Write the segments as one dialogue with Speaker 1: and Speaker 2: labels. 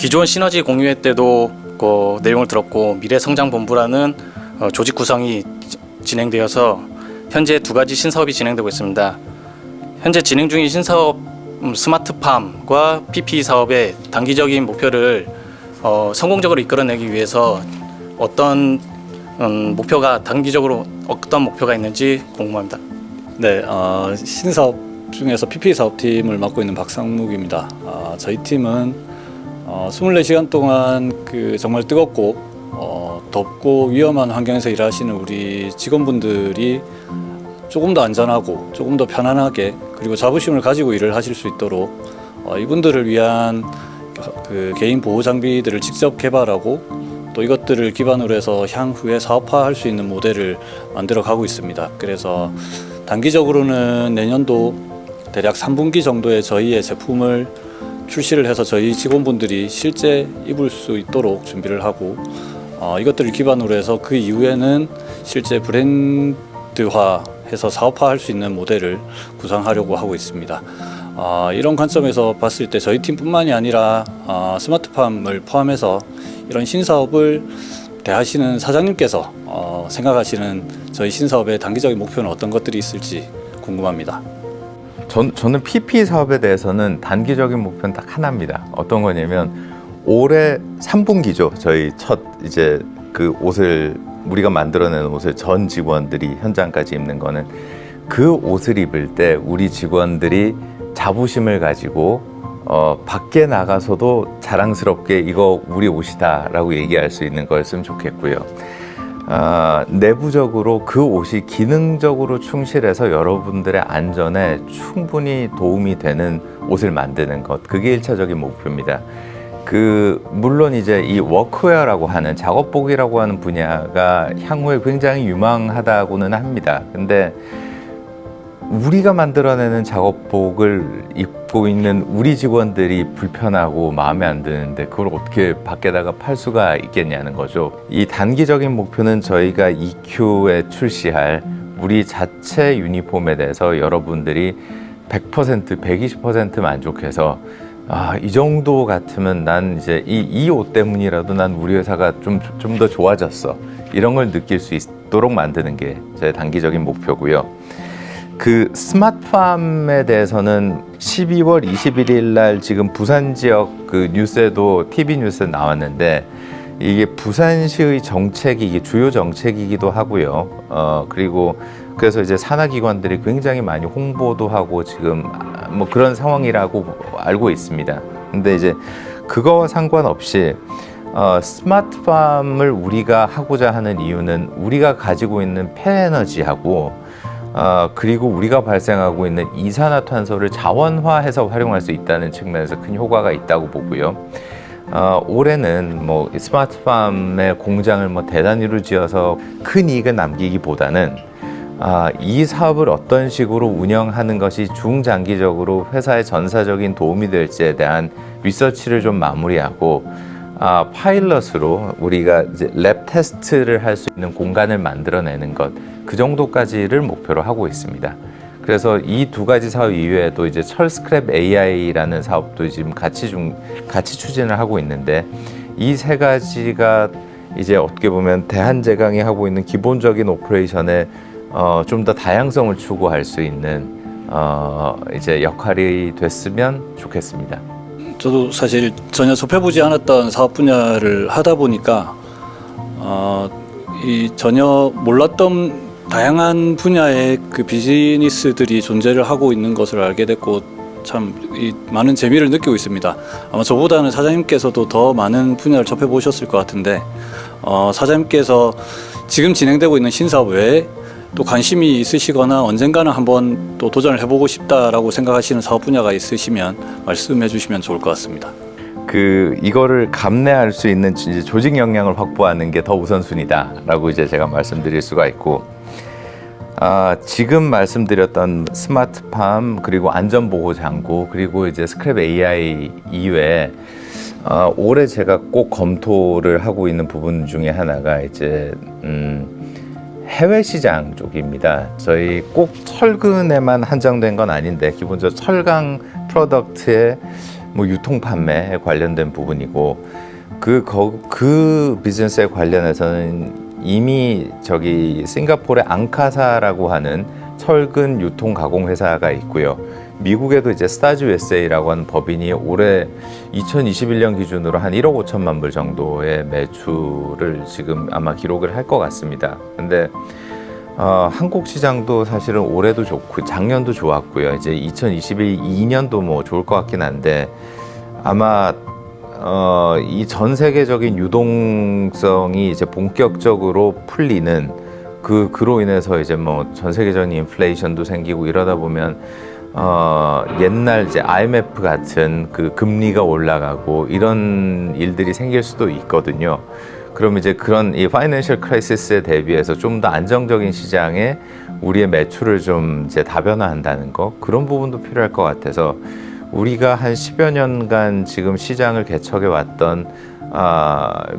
Speaker 1: 기존 시너지 공유회 때도 그 내용을 들었고 미래성장본부라는 조직 구성이 진행되어서 현재 2가지 신사업이 진행되고 있습니다. 현재 진행 중인 신사업 스마트팜과 PPE 사업의 단기적인 목표를 성공적으로 이끌어내기 위해서 어떤 목표가 단기적으로 어떤 목표가 있는지 궁금합니다.
Speaker 2: 네, 신사업 중에서 PPE 사업팀을 맡고 있는 박상묵입니다. 저희 팀은 24시간 동안 정말 뜨겁고 덥고 위험한 환경에서 일하시는 우리 직원분들이 조금 더 안전하고 조금 더 편안하게 그리고 자부심을 가지고 일을 하실 수 있도록 이분들을 위한 개인 보호 장비들을 직접 개발하고 또 이것들을 기반으로 해서 향후에 사업화할 수 있는 모델을 만들어 가고 있습니다. 그래서 단기적으로는 내년도 대략 3분기 정도에 저희의 제품을 출시를 해서 저희 직원분들이 실제 입을 수 있도록 준비를 하고 이것들을 기반으로 해서 그 이후에는 실제 브랜드화해서 사업화할 수 있는 모델을 구상하려고 하고 있습니다. 이런 관점에서 봤을 때 저희 팀뿐만이 아니라 스마트팜을 포함해서 이런 신사업을 대하시는 사장님께서 생각하시는 저희 신사업의 단기적인 목표는 어떤 것들이 있을지 궁금합니다.
Speaker 3: 저는 PP 사업에 대해서는 단기적인 목표는 딱 하나입니다. 어떤 거냐면 올해 3분기죠. 저희 첫 이제 그 옷을 우리가 만들어낸 옷을 전 직원들이 현장까지 입는 거는 그 옷을 입을 때 우리 직원들이 자부심을 가지고 밖에 나가서도 자랑스럽게 이거 우리 옷이다 라고 얘기할 수 있는 거였으면 좋겠고요. 내부적으로 그 옷이 기능적으로 충실해서 여러분들의 안전에 충분히 도움이 되는 옷을 만드는 것, 그게 1차적인 목표입니다. 물론 이제 이 워크웨어라고 하는 작업복이라고 하는 분야가 향후에 굉장히 유망하다고는 합니다. 근데 우리가 만들어내는 작업복을 입고 있는 우리 직원들이 불편하고 마음에 안 드는데 그걸 어떻게 밖에다가 팔 수가 있겠냐는 거죠. 이 단기적인 목표는 저희가 EQ에 출시할 우리 자체 유니폼에 대해서 여러분들이 100%, 120% 만족해서 이 정도 같으면 난 이제 이 옷 때문이라도 난 우리 회사가 좀 더 좋아졌어. 이런 걸 느낄 수 있도록 만드는 게 제 단기적인 목표고요. 그 스마트팜에 대해서는 12월 21일 날 지금 부산 지역 그 뉴스에도 TV 뉴스에 나왔는데 이게 부산시의 정책이 주요 정책이기도 하고요. 그리고 그래서 이제 산하기관들이 굉장히 많이 홍보도 하고 지금 뭐 그런 상황이라고 알고 있습니다. 근데 이제 그거와 상관없이 스마트팜을 우리가 하고자 하는 이유는 우리가 가지고 있는 폐에너지하고 그리고 우리가 발생하고 있는 이산화탄소를 자원화해서 활용할 수 있다는 측면에서 큰 효과가 있다고 보고요. 올해는 뭐 스마트팜의 공장을 뭐 대단위로 지어서 큰 이익을 남기기보다는 이 사업을 어떤 식으로 운영하는 것이 중장기적으로 회사의 전사적인 도움이 될지에 대한 리서치를 좀 마무리하고 파일럿으로 우리가 이제 랩 테스트를 할 수 있는 공간을 만들어내는 것, 그 정도까지를 목표로 하고 있습니다. 그래서 이 2가지 사업 이외에도 이제 철 스크랩 AI라는 사업도 지금 같이 추진을 하고 있는데 이 3가지가 이제 어떻게 보면 대한제강이 하고 있는 기본적인 오퍼레이션에 좀 더 다양성을 추구할 수 있는 이제 역할이 됐으면 좋겠습니다.
Speaker 2: 저도 사실 전혀 접해보지 않았던 사업 분야를 하다 보니까 이 전혀 몰랐던 다양한 분야의 그 비즈니스들이 존재를 하고 있는 것을 알게 됐고 참 많은 재미를 느끼고 있습니다. 아마 저보다는 사장님께서도 더 많은 분야를 접해보셨을 것 같은데 사장님께서 지금 진행되고 있는 신사업 외에 또 관심이 있으시거나 언젠가는 한번 또 도전을 해보고 싶다라고 생각하시는 사업 분야가 있으시면 말씀해 주시면 좋을 것 같습니다.
Speaker 3: 이거를 감내할 수 있는 이제 조직 역량을 확보하는 게 더 우선순위다라고 이제 제가 말씀드릴 수가 있고, 지금 말씀드렸던 스마트팜 그리고 안전보호 장구 그리고 이제 스크랩 AI 이외에 올해 제가 꼭 검토를 하고 있는 부분 중에 하나가 이제 해외 시장 쪽입니다. 저희 꼭 철근에만 한정된 건 아닌데 기본적으로 철강 프로덕트에 뭐 유통 판매에 관련된 부분이고 그 비즈니스에 관련해서는 이미 저기 싱가포르의 앙카사라고 하는 철근 유통 가공 회사가 있고요. 미국에도 이제 스타즈 USA라고 하는 법인이 올해 2021년 기준으로 한 1억 5천만 불 정도의 매출을 지금 아마 기록을 할 것 같습니다. 근데 한국 시장도 사실은 올해도 좋고 작년도 좋았고요. 이제 2022년도 뭐 좋을 것 같긴 한데 아마 이 전 세계적인 유동성이 이제 본격적으로 풀리는 그로 인해서 이제 뭐 전 세계적인 인플레이션도 생기고 이러다 보면 옛날 이제 IMF 같은 그 금리가 올라가고 이런 일들이 생길 수도 있거든요. 그럼 이제 그런 이 파이낸셜 크라이시스에 대비해서 좀 더 안정적인 시장에 우리의 매출을 좀 이제 다변화한다는 거 그런 부분도 필요할 것 같아서 우리가 한 10여 년간 지금 시장을 개척해 왔던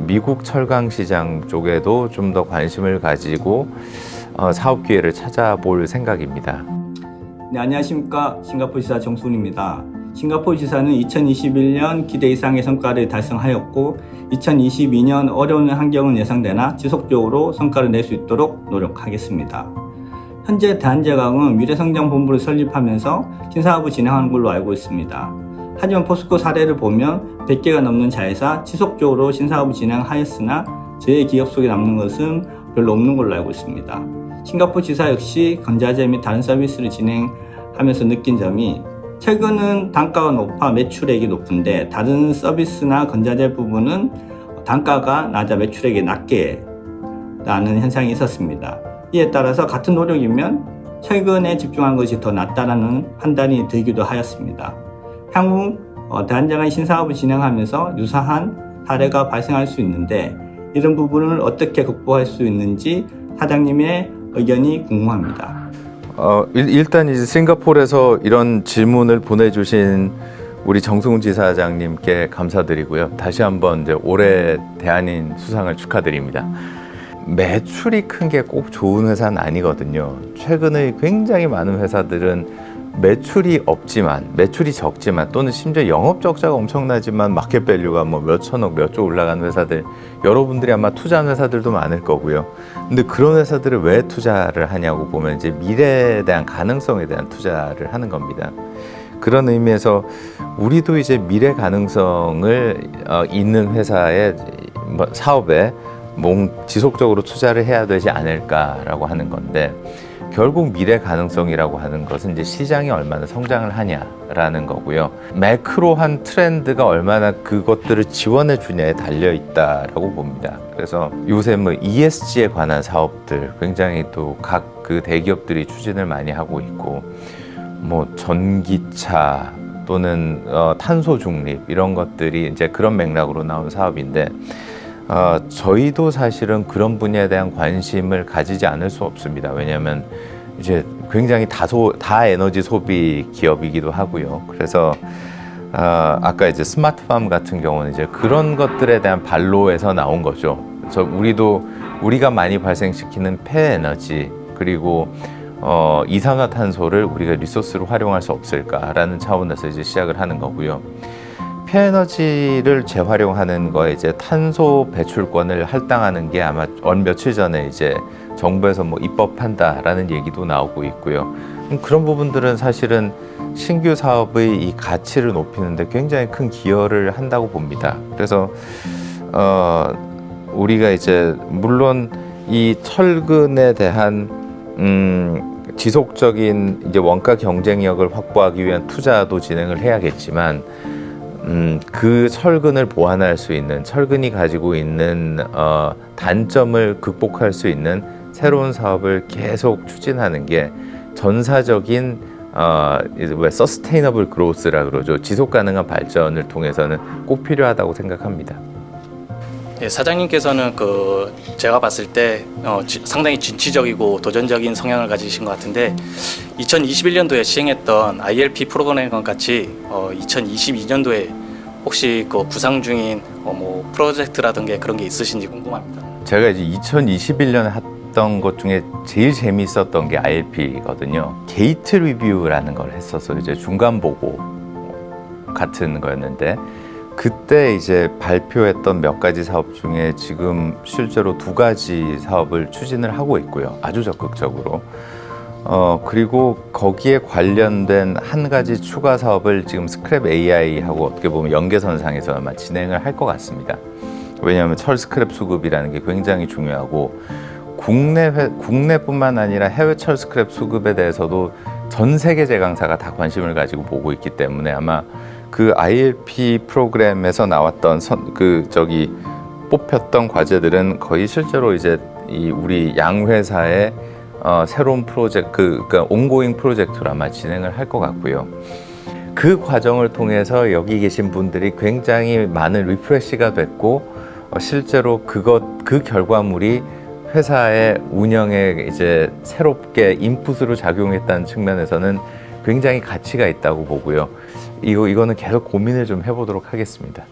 Speaker 3: 미국 철강 시장 쪽에도 좀 더 관심을 가지고 사업 기회를 찾아볼 생각입니다.
Speaker 4: 네, 안녕하십니까. 싱가포르 지사 정순입니다. 싱가포르 지사는 2021년 기대 이상의 성과를 달성하였고 2022년 어려운 환경은 예상되나 지속적으로 성과를 낼 수 있도록 노력하겠습니다. 현재 대한제강은 미래성장본부를 설립하면서 신사업을 진행하는 걸로 알고 있습니다. 하지만 포스코 사례를 보면 100개가 넘는 자회사 지속적으로 신사업을 진행하였으나 저의 기억 속에 남는 것은 별로 없는 걸로 알고 있습니다. 싱가포르 지사 역시 건자재 및 다른 서비스를 진행하면서 느낀 점이 최근은 단가가 높아 매출액이 높은데 다른 서비스나 건자재 부분은 단가가 낮아 매출액이 낮게 나는 현상이 있었습니다. 이에 따라서 같은 노력이면 최근에 집중한 것이 더 낫다라는 판단이 들기도 하였습니다. 향후 대한제강이 신사업을 진행하면서 유사한 사례가 발생할 수 있는데 이런 부분을 어떻게 극복할 수 있는지 사장님의 의견이 궁금합니다.
Speaker 3: 일단 이제 싱가포르에서 이런 질문을 보내주신 우리 정승훈 지사장님께 감사드리고요. 다시 한번 이제 올해 대한인 수상을 축하드립니다. 매출이 큰 게 꼭 좋은 회사는 아니거든요. 최근에 굉장히 많은 회사들은 매출이 적지만 또는 심지어 영업 적자가 엄청나지만 마켓 밸류가 뭐 몇천억, 몇 조 올라가는 회사들 여러분들이 아마 투자한 회사들도 많을 거고요. 근데 그런 회사들을 왜 투자를 하냐고 보면 이제 미래에 대한 가능성에 대한 투자를 하는 겁니다. 그런 의미에서 우리도 이제 미래 가능성을 있는 회사의 사업에 지속적으로 투자를 해야 되지 않을까라고 하는 건데 결국 미래 가능성이라고 하는 것은 이제 시장이 얼마나 성장을 하냐라는 거고요. 매크로한 트렌드가 얼마나 그것들을 지원해 주냐에 달려 있다라고 봅니다. 그래서 요새 뭐 ESG에 관한 사업들 굉장히 또 각 그 대기업들이 추진을 많이 하고 있고 뭐 전기차 또는 탄소 중립 이런 것들이 이제 그런 맥락으로 나온 사업인데 저희도 사실은 그런 분야에 대한 관심을 가지지 않을 수 없습니다. 왜냐하면 이제 굉장히 다에너지 소비 기업이기도 하고요. 그래서 아까 이제 스마트팜 같은 경우는 이제 그런 것들에 대한 반로에서 나온 거죠. 그래서 우리가 많이 발생시키는 폐에너지 그리고 이산화탄소를 우리가 리소스로 활용할 수 없을까라는 차원에서 이제 시작을 하는 거고요. 폐에너지를 재활용하는 거에 이제 탄소 배출권을 할당하는 게 아마 며칠 전에 이제 정부에서 뭐 입법한다라는 얘기도 나오고 있고요. 그런 부분들은 사실은 신규 사업의 이 가치를 높이는데 굉장히 큰 기여를 한다고 봅니다. 그래서 우리가 이제 물론 이 철근에 대한 지속적인 이제 원가 경쟁력을 확보하기 위한 투자도 진행을 해야겠지만 그 철근을 보완할 수 있는 철근이 가지고 있는 단점을 극복할 수 있는 새로운 사업을 계속 추진하는 게 전사적인 서스테이너블 그로스라 그러죠. 지속 가능한 발전을 통해서는 꼭 필요하다고 생각합니다.
Speaker 1: 네, 사장님께서는 제가 봤을 때 상당히 진취적이고 도전적인 성향을 가지신 것 같은데 2021년도에 시행했던 ILP 프로그램과 같이 2022년도에 혹시 구상 중인 뭐 프로젝트라든가 그런 게 있으신지 궁금합니다.
Speaker 3: 제가 이제 2021년에 했던 것 중에 제일 재미있었던 게 ILP거든요. 게이트 리뷰라는 걸 했어서 이제 중간 보고가 같은 거였는데 그때 이제 발표했던 몇 가지 사업 중에 지금 실제로 2가지 사업을 추진을 하고 있고요. 아주 적극적으로. 그리고 거기에 관련된 한 가지 추가 사업을 지금 스크랩 AI하고 어떻게 보면 연계선상에서 아마 진행을 할 것 같습니다. 왜냐하면 철 스크랩 수급이라는 게 굉장히 중요하고 국내뿐만 아니라 해외 철 스크랩 수급에 대해서도 전 세계 제강사가 다 관심을 가지고 보고 있기 때문에 아마 그 ILP 프로그램에서 나왔던 뽑혔던 과제들은 거의 실제로 이제 이 우리 양 회사의 새로운 프로젝트, 그러니까 온고잉 프로젝트로 아마 진행을 할 것 같고요. 그 과정을 통해서 여기 계신 분들이 굉장히 많은 리프레시가 됐고 실제로 그 결과물이 회사의 운영에 이제 새롭게 인풋으로 작용했다는 측면에서는 굉장히 가치가 있다고 보고요. 이거는 계속 고민을 좀 해보도록 하겠습니다.